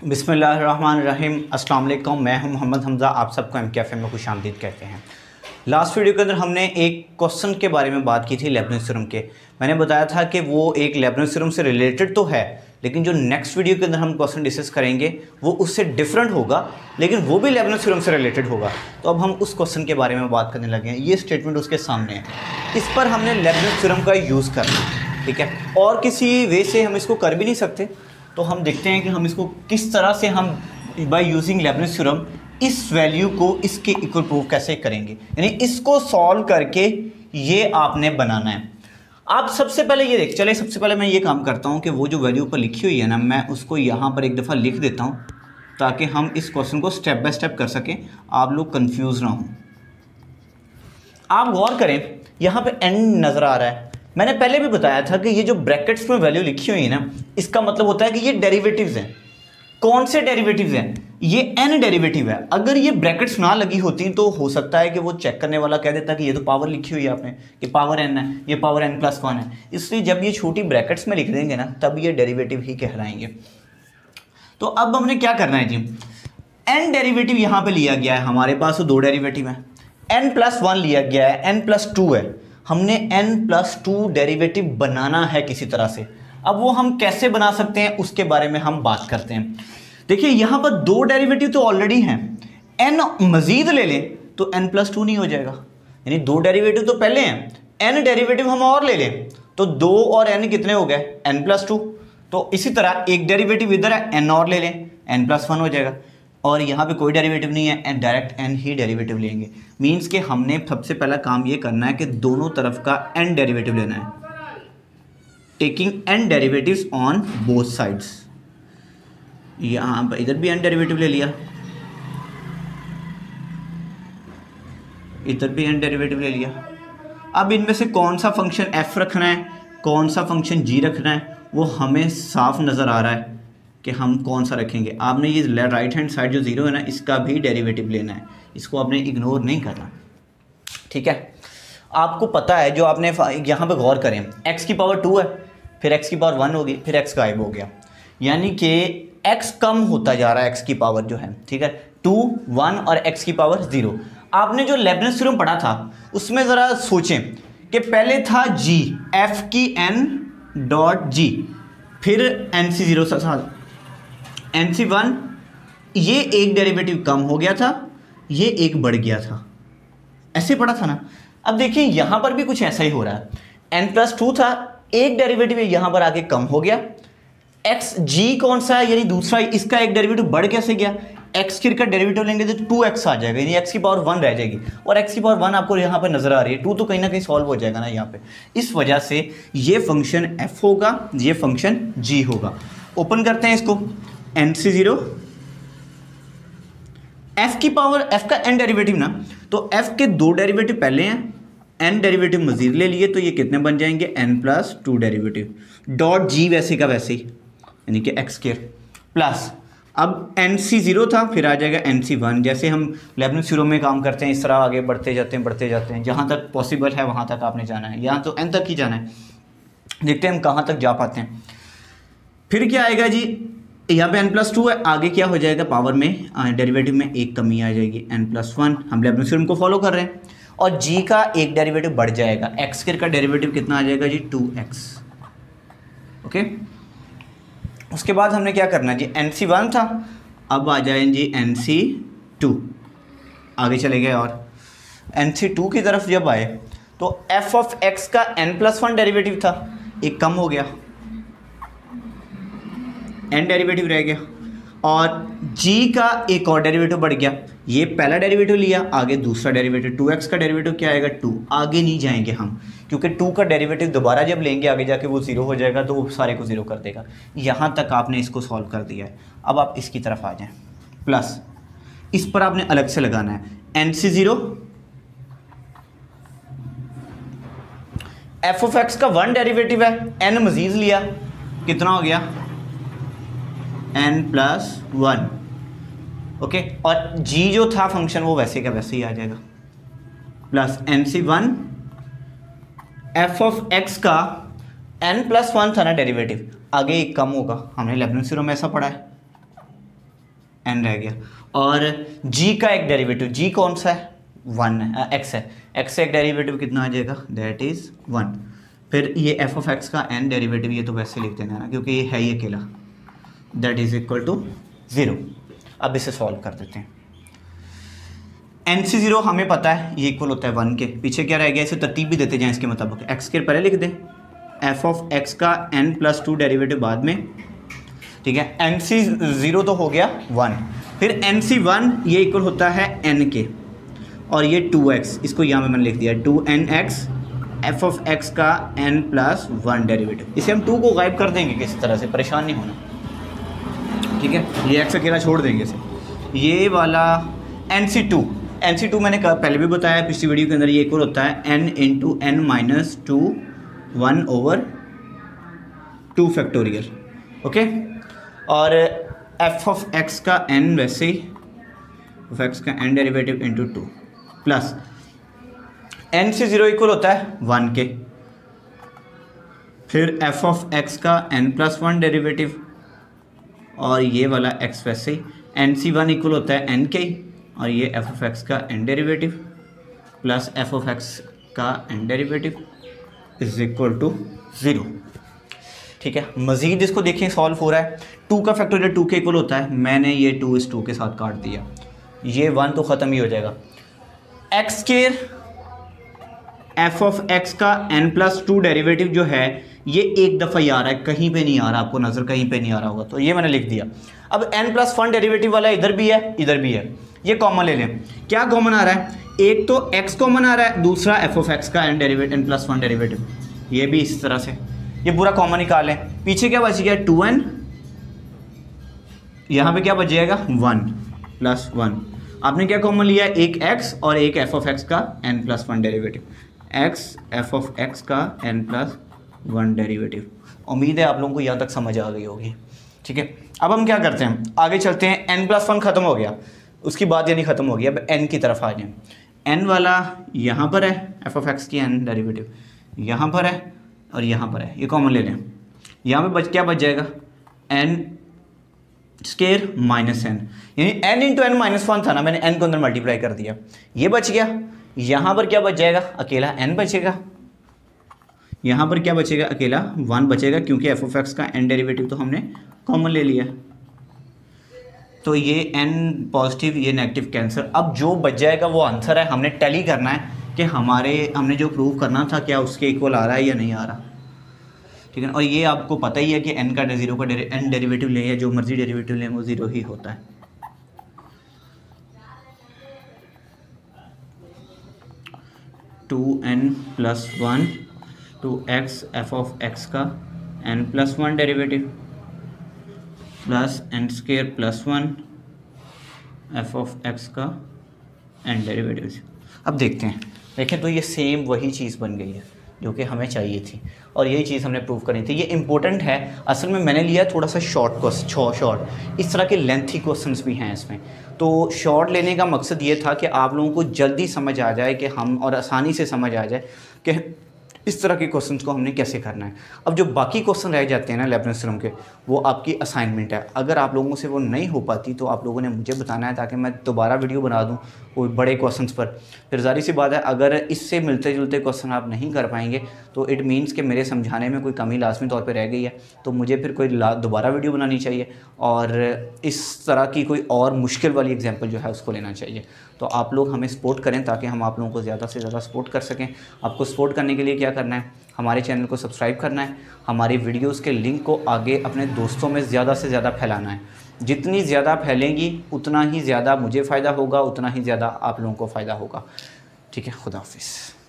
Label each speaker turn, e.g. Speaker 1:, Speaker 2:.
Speaker 1: बिस्मिल्लाहिर्रहमानिर्रहीम। अस्सलाम वालेकुम। मैं हूं मोहम्मद हमज़ा। आप सबको MKFM में खुशामदीद कहते हैं। लास्ट वीडियो के अंदर हमने एक क्वेश्चन के बारे में बात की थी लेबनिज़ थ्योरम के। मैंने बताया था कि वो एक लेबनिज़ थ्योरम से रिलेटेड तो है, लेकिन जो नेक्स्ट वीडियो के अंदर हम क्वेश्चन डिस्कस करेंगे वो उससे डिफरेंट होगा, लेकिन वो भी लेबनिज़ थ्योरम से रिलेटेड होगा। तो अब हम उस क्वेश्चन के बारे में बात करने लगे हैं। ये स्टेटमेंट उसके सामने है, इस पर हमने लेबनिज़ थ्योरम का यूज़ करना है, ठीक है। और किसी वे से हम इसको कर भी नहीं सकते, तो हम देखते हैं कि हम इसको किस तरह से हम बाय यूजिंग लेबनिज़ थ्योरम इस वैल्यू को इसके इक्वल प्रूव कैसे करेंगे, यानी इसको सॉल्व करके ये आपने बनाना है। आप सबसे पहले ये देख चले, सबसे पहले मैं ये काम करता हूँ कि वो जो वैल्यू पर लिखी हुई है ना, मैं उसको यहाँ पर एक दफ़ा लिख देता हूँ ताकि हम इस क्वेश्चन को स्टेप बाय स्टेप कर सकें, आप लोग कंफ्यूज ना हों। आप गौर करें, यहाँ पे एन नज़र आ रहा है। मैंने पहले भी बताया था कि ये जो ब्रैकेट्स में वैल्यू लिखी हुई है ना, इसका मतलब होता है कि ये डेरिवेटिव्स हैं। कौन से डेरिवेटिव्स हैं? ये एन डेरिवेटिव है। अगर ये ब्रैकेट्स ना लगी होती तो हो सकता है कि वो चेक करने वाला कह देता कि ये तो पावर लिखी हुई है आपने कि पावर एन है, ये पावर एन प्लस वन है। इसलिए जब ये छोटी ब्रैकेट्स में लिख देंगे ना, तब ये डेरिवेटिव ही कहलाएंगे। तो अब हमने क्या करना है जी, एन डेरिवेटिव यहाँ पे लिया गया है, हमारे पास तो दो डेरिवेटिव है। एन प्लस वन लिया गया है, एन प्लस टू है। हमने n प्लस टू डेरिवेटिव बनाना है किसी तरह से। अब वो हम कैसे बना सकते हैं उसके बारे में हम बात करते हैं। देखिए यहाँ पर दो डेरिवेटिव तो ऑलरेडी हैं, n मजीद ले लें तो n प्लस टू नहीं हो जाएगा, यानी दो डेरिवेटिव तो पहले हैं, n डेरिवेटिव हम और ले लें तो दो और n कितने हो गए, n प्लस टू। तो इसी तरह एक डेरिवेटिव इधर है, n और ले लें, n प्लस वन हो जाएगा। और यहाँ पे कोई डेरिवेटिव नहीं है, and direct n he derivative लेंगे। मींस कि हमने सबसे पहला काम ये करना है कि दोनों तरफ का n डेरिवेटिव लेना है, taking n derivatives on both sides. यहाँ पर इधर भी n डेरिवेटिव ले लिया, इधर भी n डेरिवेटिव ले लिया। अब इनमें से कौन सा फंक्शन f रखना है, कौन सा फंक्शन g रखना है, वो हमें साफ नज़र आ रहा है कि हम कौन सा रखेंगे। आपने ये राइट हैंड साइड जो जीरो है ना, इसका भी डेरिवेटिव लेना है, इसको आपने इग्नोर नहीं करना, ठीक है। आपको पता है, जो आपने यहाँ पे गौर करें, x की पावर 2 है, फिर x की पावर 1 होगी, फिर x गायब हो गया, यानी कि x कम होता जा रहा है, x की पावर जो है, ठीक है, 2, 1 और x की पावर 0। आपने जो लेबनिज़ थ्योरम पढ़ा था उसमें ज़रा सोचें कि पहले था g, f की n डॉट g, फिर nc0 nc1, ये एक डेरिवेटिव कम हो गया था, ये एक बढ़ गया था, ऐसे पढ़ा था ना। अब देखिए यहाँ पर भी कुछ ऐसा ही हो रहा है। n प्लस टू था, एक डेरिवेटिव यहाँ पर आके कम हो गया। x g कौन सा है, यानी दूसरा, इसका एक डेरिवेटिव बढ़ कैसे गया, x फिर का डेरिवेटिव लेंगे तो 2x आ जाएगा, यानी x की पावर 1 रह जाएगी, और x की पावर 1 आपको यहाँ पर नजर आ रही है, 2 तो कहीं ना कहीं सॉल्व हो जाएगा ना यहाँ पे। इस वजह से ये फंक्शन f होगा, ये फंक्शन g होगा। ओपन करते हैं इसको, nc0, f की पावर, f का n डेरिवेटिव ना, तो f के दो डेरिवेटिव पहले हैं, n डेरिवेटिव मजीद ले लिए, तो ये कितने बन जाएंगे, n plus two derivative dot g वैसे का वैसे ही, यानी कि x स्क्वायर प्लस, अब nc0 था, फिर आ जाएगा nc1। जैसे हम लेबनिज़ थ्योरम में काम करते हैं, इस तरह आगे बढ़ते जाते हैं, जहाँ तक पॉसिबल है वहाँ तक आपने जाना है, यहाँ तो n तक ही जाना है। देखते हैं हम कहाँ तक जा पाते हैं। फिर क्या आएगा जी, यहाँ पे n प्लस टू है, आगे क्या हो जाएगा, पावर में डेरिवेटिव में एक कमी आ जाएगी, n प्लस वन। हम लेबनिज़ थ्योरम को फॉलो कर रहे हैं, और g का एक डेरिवेटिव बढ़ जाएगा, x स्क्वायर का डेरिवेटिव कितना आ जाएगा जी, 2x, ओके। उसके बाद हमने क्या करना है जी, nc1 था, अब आ जाए जी nc2, आगे चले गए, और nc2 की तरफ जब आए तो f ऑफ x का n प्लस वन डेरिवेटिव था, एक कम हो गया, n डेरिवेटिव रह गया, और g का एक और डेरिवेटिव बढ़ गया। ये पहला डेरिवेटिव लिया, आगे दूसरा डेरिवेटिव, 2x का डेरिवेटिव क्या आएगा, 2। आगे नहीं जाएंगे हम, क्योंकि 2 का डेरिवेटिव दोबारा जब लेंगे आगे जाके वो 0 हो जाएगा, तो वो सारे को 0 कर देगा। यहाँ तक आपने इसको सॉल्व कर दिया है। अब आप इसकी तरफ आ जाएं, प्लस इस पर आपने अलग से लगाना है, nc0, f ऑफ x का 1 डेरिवेटिव है, n मजीद लिया, कितना हो गया, n प्लस वन, ओके, और g जो था फंक्शन वो वैसे का वैसे ही आ जाएगा, plus nc1, f of x का n प्लस वन था ना डेरिवेटिव, आगे एक कम होगा, हमने लेबनिज़ थ्योरम में ऐसा पढ़ा है, n रह गया, और g का एक डेरिवेटिव, g कौन सा है, 1 है, x है, x से एक डेरिवेटिव कितना आ जाएगा, दैट इज़ 1। फिर ये f ऑफ x का n डेरिवेटिव, ये तो वैसे लिख देना ना क्योंकि ये है ही अकेला, दैट इज़ इक्वल टू 0। अब इसे सॉल्व कर देते हैं। NC0 हमें पता है ये इक्वल होता है 1 के, पीछे क्या रह गया, इसे तरतीब भी देते जाएं इसके मुताबिक। x के पहले लिख दें, f ऑफ x का n+2 डेरिवेटिव बाद में, ठीक है। NC0 तो हो गया 1, फिर NC1 ये इक्वल होता है n के, और ये 2x, इसको यहाँ पे मैंने लिख दिया 2nx, f ऑफ x का n+1 डेरिवेटिव। इसे हम 2 को गायब कर देंगे किसी तरह से, परेशान नहीं होना, ठीक है। ये x अकेला छोड़ देंगे इसे। ये वाला NC2 मैंने पहले भी बताया पिछली वीडियो के अंदर, ये इक्वल होता है n into n-2 1/2 factorial, okay. और f ऑफ x का n, वैसे ही ऑफ x का n derivative into 2 plus NC0 equal होता है 1 के, फिर f ऑफ x का n+1 डेरिवेटिव, और ये वाला x वैसे ही, NC1 इक्वल होता है n के, और ये f ऑफ x का n derivative plus f of x का n derivative is equal to 0, ठीक है। मज़ीद इसको देखें सॉल्व हो रहा है, 2 का फैक्टोरियल 2 के इक्वल होता है, मैंने ये 2 इस 2 के साथ काट दिया, ये 1 तो ख़त्म ही हो जाएगा। x square f of x का n+2 डेरिवेटिव जो है ये एक दफ़ा ही आ रहा है, कहीं पे नहीं आ रहा, आपको नज़र कहीं पे नहीं आ रहा होगा, तो ये मैंने लिख दिया। अब n+1 डेरिवेटिव वाला इधर भी है इधर भी है, ये कॉमन ले लें। क्या कॉमन आ रहा है, एक तो x कॉमन आ रहा है, दूसरा f ऑफ x का n+1 डेरिवेटिव, ये भी इस तरह से, ये पूरा कॉमन निकाल लें। पीछे क्या बच गया 2n, यहाँ पे क्या बच जाएगा 1+1। आपने क्या कॉमन लिया, एक x और एक f ऑफ x का n+1 derivative, x f of x का n+1 डेरिवेटिव। उम्मीद है आप लोगों को यहाँ तक समझ आ गई होगी, ठीक है। अब हम क्या करते हैं, आगे चलते हैं। n+1 ख़त्म हो गया, उसकी बात यानी ख़त्म हो गया, अब n की तरफ आ जाएं। n वाला यहाँ पर है, f ऑफ x की n डेरिवेटिव यहाँ पर है और यहाँ पर है, ये कॉमन ले लें। यहाँ पे क्या बच जाएगा, n स्क्वायर माइनस n, यानी n इंटू n-1 था ना, मैंने n को अंदर मल्टीप्लाई कर दिया, ये बच गया। यहाँ पर क्या बच जाएगा, अकेला n बचेगा, यहाँ पर क्या बचेगा, अकेला 1 बचेगा, क्योंकि f ऑफ x का n डेरिवेटिव तो हमने कॉमन ले लिया। तो ये n पॉजिटिव ये नेगेटिव कैंसर। अब जो बच जाएगा वो आंसर है, हमने टैली करना है कि हमने जो प्रूव करना था क्या उसके इक्वल आ रहा है या नहीं आ रहा, ठीक है। और ये आपको पता ही है कि n का 0 का n डेरिवेटिव लें या जो मर्जी डेरिवेटिव लें वो 0 ही होता है। To n+1 2x f of x का n+1 derivative plus n² + 1 f of x का n डेरिवेटिव। अब देखते हैं, देखें तो ये सेम वही चीज़ बन गई है जो कि हमें चाहिए थी, और यही चीज़ हमने प्रूव करनी थी। ये इंपॉर्टेंट है, असल में मैंने लिया थोड़ा सा शॉर्ट, इस तरह के लेंथी क्वेश्चंस भी हैं इसमें। तो शॉर्ट लेने का मकसद ये था कि आप लोगों को जल्दी समझ आ जाए कि हम, और आसानी से समझ आ जाए कि इस तरह के क्वेश्चंस को हमने कैसे करना है। अब जो बाकी क्वेश्चन रह जाते हैं ना लेबनिज़ थ्योरम के, वो आपकी असाइनमेंट है। अगर आप लोगों से वो नहीं हो पाती तो आप लोगों ने मुझे बताना है ताकि मैं दोबारा वीडियो बना दूं वो बड़े क्वेश्चंस पर। फिर ज़ाहिर सी बात है अगर इससे मिलते जुलते क्वेश्चन आप नहीं कर पाएंगे तो इट मीन्स कि मेरे समझाने में कोई कमी लाजमी तौर पर रह गई है, तो मुझे फिर कोई दोबारा वीडियो बनानी चाहिए और इस तरह की कोई और मुश्किल वाली एग्जाम्पल जो है उसको लेना चाहिए। तो आप लोग हमें सपोर्ट करें ताकि हम आप लोगों को ज़्यादा से ज़्यादा सपोर्ट कर सकें। आपको सपोर्ट करने के लिए क्या करना है, हमारे चैनल को सब्सक्राइब करना है, हमारी वीडियोस के लिंक को आगे अपने दोस्तों में ज़्यादा से ज़्यादा फैलाना है। जितनी ज़्यादा फैलेंगी उतना ही ज़्यादा मुझे फ़ायदा होगा, उतना ही ज़्यादा आप लोगों को फ़ायदा होगा। ठीक है, खुदा हाफिज़।